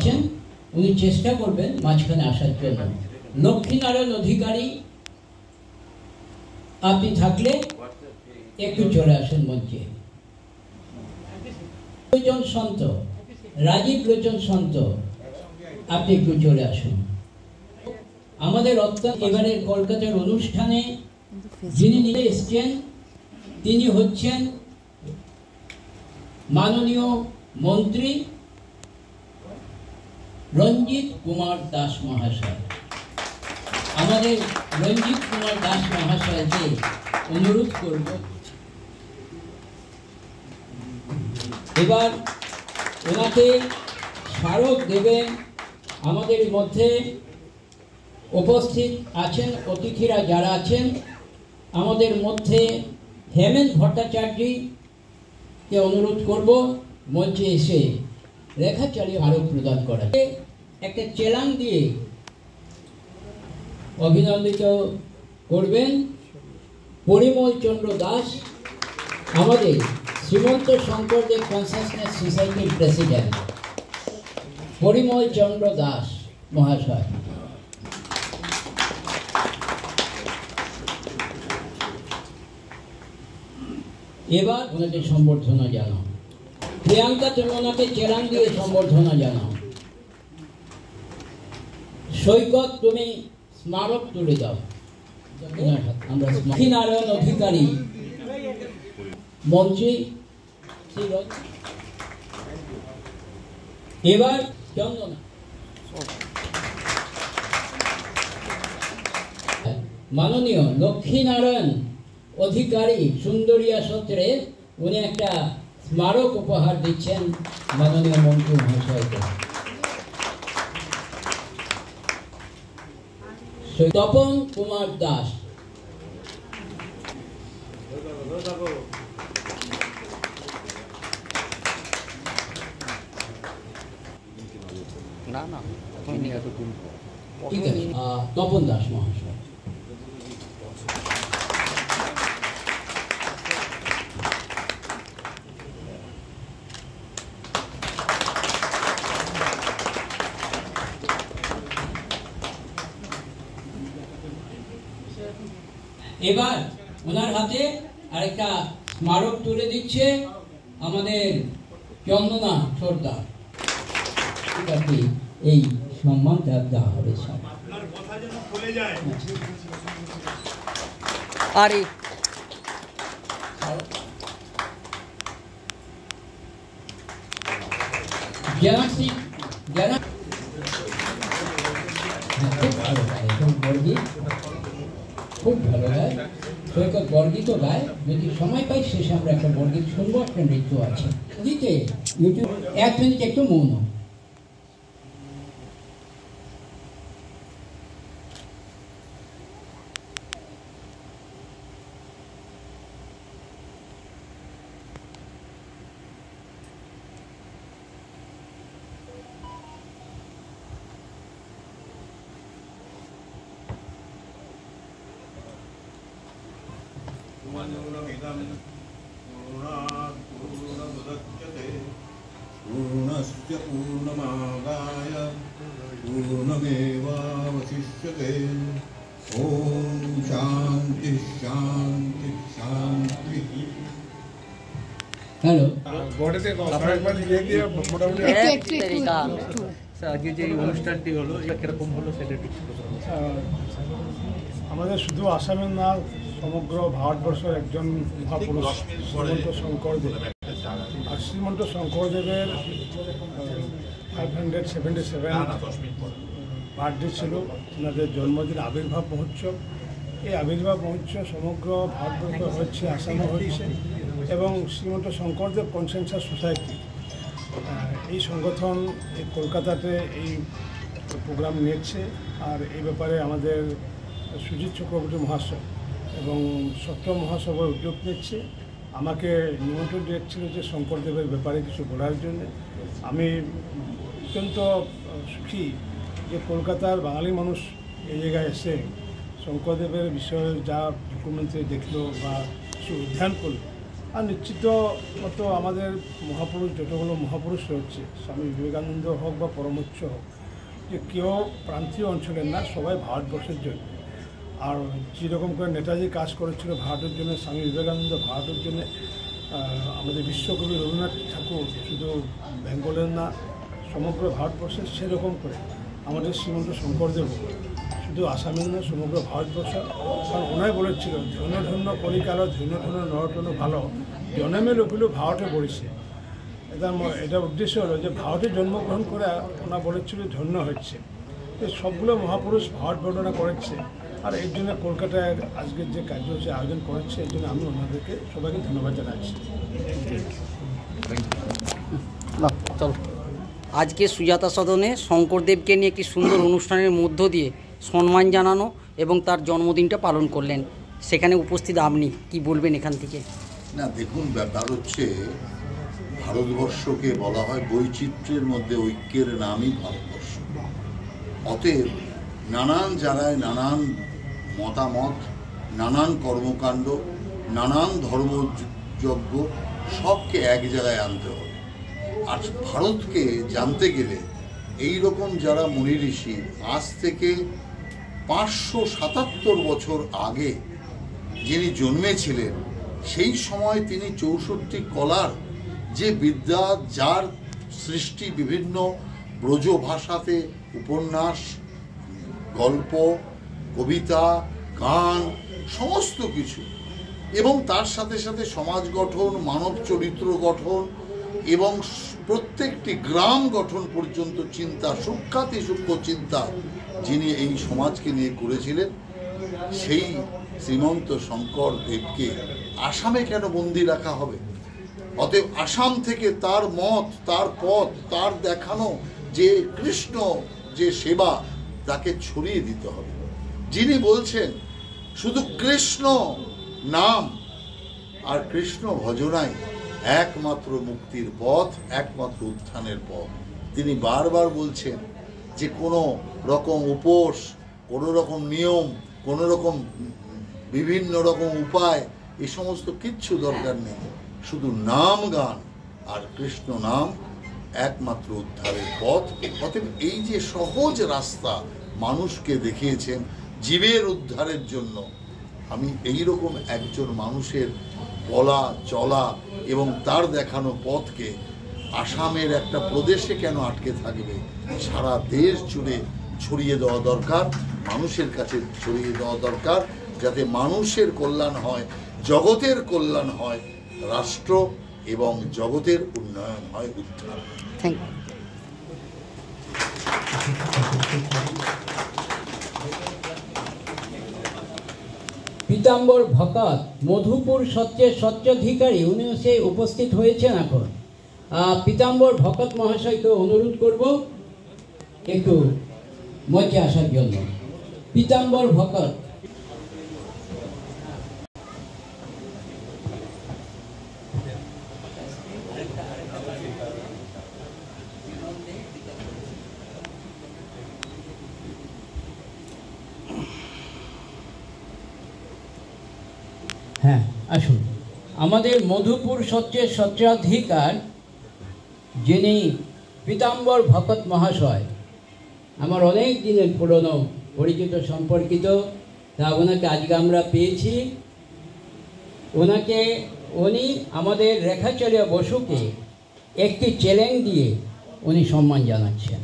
আছেন উনি চেষ্টা করবেন মাঝখানে আসার জন্য। লক্ষ্মীনারায়ণ অধিকারী আপনি থাকলে একটু চলে আসেন মঞ্চে। লোচন সন্ত, রাজীব লোচন সন্ত আপনি একটু চলে আসুন। আমাদের অত্যন্ত এবারের কলকাতার অনুষ্ঠানে যিনি নিয়ে এসছেন তিনি হচ্ছেন মাননীয় মন্ত্রী রঞ্জিত কুমার দাস মহাশয়। আমাদের রঞ্জিত কুমার দাস মহাশয়কে অনুরোধ করব এবার ওনাকে স্মারক দেবেন। আমাদের মধ্যে উপস্থিত আছেন অতিথিরা যারা আছেন, আমাদের মধ্যে হেমেন ভট্টাচার্যকে অনুরোধ করব মঞ্চে এসে রেখা চালিয়ে স্মারক প্রদান করা। একটা চেলাং দিয়ে অভিনন্দিত করবেন পরিমল চন্দ্র দাস, আমাদের শ্রীমন্ত শঙ্করদেব কনসাসনেস সোসাইটির প্রেসিডেন্ট পরিমল চন্দ্র দাস মহাশয়। এবার ওনাকে সম্বর্ধনা জানাও। প্রিয়াঙ্কা তুমি ওনাকে চেলাং দিয়ে সম্বর্ধনা জানাও। সৈকত তুমি স্মারক তুলে দাও। আমরা লক্ষ্মীনারায়ণ অধিকারী মন্ত্রী। এবার চন্দনা মাননীয় লক্ষ্মীনারায়ণ অধিকারী সুন্দরিয়া সত্রে উনি একটা স্মারক উপহার দিচ্ছেন মাননীয় মন্ত্রী মহাশয়কে। তপন কুমার দাস, ঠিক আছে, তপন দাস মহাশয়। এবার ওনার হাতে আরেকটা স্মারক তুলে দিচ্ছে আমাদের চন্দনা সর্দার। এই সম্মানটা দেওয়া হবে সব। আরে খুব ভালো গায়, সৈকত বর্গীত গায়। যদি সময় পাই শেষে আমরা একটা বর্গীত শুনবো, একটা নৃত্য আছে। দিতে ইউটিউব 1 মিনিট একটু মৌন। पूर्णस्य पूर्णमादाय पूर्णमेवावशिष्यते। ॐ शान्ति शान्ति शान्ति। হ্যালো, আজকে যে অনুষ্ঠানটি হলো এটা কিরকম হলো সেটা একটু। আমাদের শুধু আসামের না, সমগ্র ভারতবর্ষের একজন মহাপুরুষ শ্রীমন্ত শঙ্করদেব। আর শ্রীমন্ত শঙ্করদেবের 577 বার্থডে ছিল, ওনাদের জন্মদিন আবির্ভাব মহোৎসব। এই আবির্ভাব মহোৎসব সমগ্র ভারতবর্ষ হচ্ছে, আসামে হচ্ছে, এবং শ্রীমন্ত শঙ্করদেব কনসেনসাস সোসাইটি এই সংগঠন এই কলকাতাতে এই প্রোগ্রাম নিয়েছে। আর এই ব্যাপারে আমাদের সুজিত চক্রবর্তী মহাশয় এবং সত্য মহাসভার উদ্যোগ নিচ্ছে। আমাকে নিমন্ত্রণ দিয়েছিল যে শঙ্করদেবের ব্যাপারে কিছু বলার জন্য। আমি অত্যন্ত সুখী যে কলকাতার বাঙালি মানুষ এই জায়গায় এসে শঙ্করদেবের বিষয়ে যা ডকুমেন্টারি দেখলো বা কিছু অধ্যয়ন করলো। আর নিশ্চিত মতো আমাদের মহাপুরুষ যতগুলো মহাপুরুষ রয়েছে, স্বামী বিবেকানন্দ হোক বা পরমোচ্চ হোক, যে কেউ প্রান্তীয় অঞ্চলের না, সবাই ভারতবর্ষের জন্য। আর যেরকম করে নেতাজি কাজ করেছিল ভারতের জন্য, স্বামী বিবেকানন্দ ভারতের জন্য, আমাদের বিশ্বকবি রবীন্দ্রনাথ ঠাকুর শুধু বেঙ্গলের না, সমগ্র ভারতবর্ষের, সেরকম করে আমাদের শ্রীমন্ত শঙ্করদেব শুধু আসামের না, সমগ্র ভারতবর্ষ। কারণ ওনাই বলেছিল, ধন্য ধন্য কলিকাল, ধন্য ধন্য নরটন ভালো, জনমে লোকিল ভারতে পড়েছে। এটা উদ্দেশ্য হলো যে ভারতে জন্মগ্রহণ করে ওনা বলেছিল ধন্য হচ্ছে। সবগুলো মহাপুরুষ ভারত বর্ণনা করেছে। আর এর জন্য কলকাতায় আজকের যে কার্যসূচি আয়োজন করেছে, এর জন্য আমি ওনাদেরকে সবাইকে ধন্যবাদ জানাচ্ছি। আজকে সুজাতা সদনে শঙ্করদেবকে নিয়ে একটি সুন্দর অনুষ্ঠানের মধ্য দিয়ে সম্মান জানানো এবং তার জন্মদিনটা পালন করলেন। সেখানে উপস্থিত আপনি কি বলবেন এখান থেকে? না, দেখুন, ব্যাপার হচ্ছে ভারতবর্ষকে বলা হয় বৈচিত্র্যের মধ্যে ঐক্যের নামই ভারতবর্ষ। অতএব নানান জায়গায় নানান মতামত, নানান কর্মকাণ্ড, নানান ধর্মযজ্ঞ সবকে এক জায়গায় আনতে হবে। আর ভারতকে জানতে গেলে এই রকম যারা মুনি ঋষি আজ থেকে 577 বছর আগে যিনি জন্মেছিলেন, সেই সময় তিনি 64 কলার যে বিদ্যা, যার সৃষ্টি বিভিন্ন ব্রজ ভাষাতে, উপন্যাস, গল্প, কবিতা, গান, সমস্ত কিছু, এবং তার সাথে সাথে সমাজ গঠন, মানব চরিত্র গঠন এবং প্রত্যেকটি গ্রাম গঠন পর্যন্ত চিন্তা, সূক্ষ্মাতি সূক্ষ্ম চিন্তা যিনি এই সমাজকে নিয়ে করেছিলেন, সেই শ্রীমন্ত শঙ্কর দেবকে আসামে কেন বন্দি রাখা হবে? অতএব আসাম থেকে তার মত, তার পথ, তার দেখানো যে কৃষ্ণ যে সেবা, তাকে ছড়িয়ে দিতে হবে। যিনি বলছেন শুধু কৃষ্ণ নাম আর কৃষ্ণ ভজনাই একমাত্র মুক্তির পথ, একমাত্র উত্থানের পথ। তিনি বারবার বলছেন যে কোনো রকম উপোস, কোনো রকম নিয়ম, কোনো রকম বিভিন্ন রকম উপায়, এই সমস্ত কিচ্ছু দরকার নেই। শুধু নাম গান আর কৃষ্ণ নাম একমাত্র উদ্ধারের পথ। অতএব এই যে সহজ রাস্তা মানুষকে দেখিয়েছেন জীবের উদ্ধারের জন্য, আমি এই রকম একজন মানুষের বলা চলা এবং তার দেখানো পথকে আসামের একটা প্রদেশে কেন আটকে থাকবে, সারা দেশ জুড়ে ছড়িয়ে দেওয়া দরকার, মানুষের কাছে ছড়িয়ে দেওয়া দরকার, যাতে মানুষের কল্যাণ হয়, জগতের কল্যাণ হয়, রাষ্ট্র এবং জগতের উন্নয়ন হয়, উদ্ধার। Thank you. পীতাম্বর ভকত মধুপুর সত্যের সত্যাধিকারী, উনিও সে উপস্থিত হয়েছেন এখন। পীতাম্বর ভকত মহাশয়কে অনুরোধ করব একটু মঞ্চে আসার জন্য। পীতাম্বর ভকত। হ্যাঁ, আসুন। আমাদের মধুপুর সত্যের সত্রাধিকার যিনি পীতাম্বর ভকত মহাশয়, আমার অনেক দিনের পুরনো পরিচিত সম্পর্কিত, তা ওনাকে আজকে আমরা পেয়েছি। উনি আমাদের রেখাচার্য বসুকে একটি চ্যালেঞ্জ দিয়ে উনি সম্মান জানাচ্ছেন।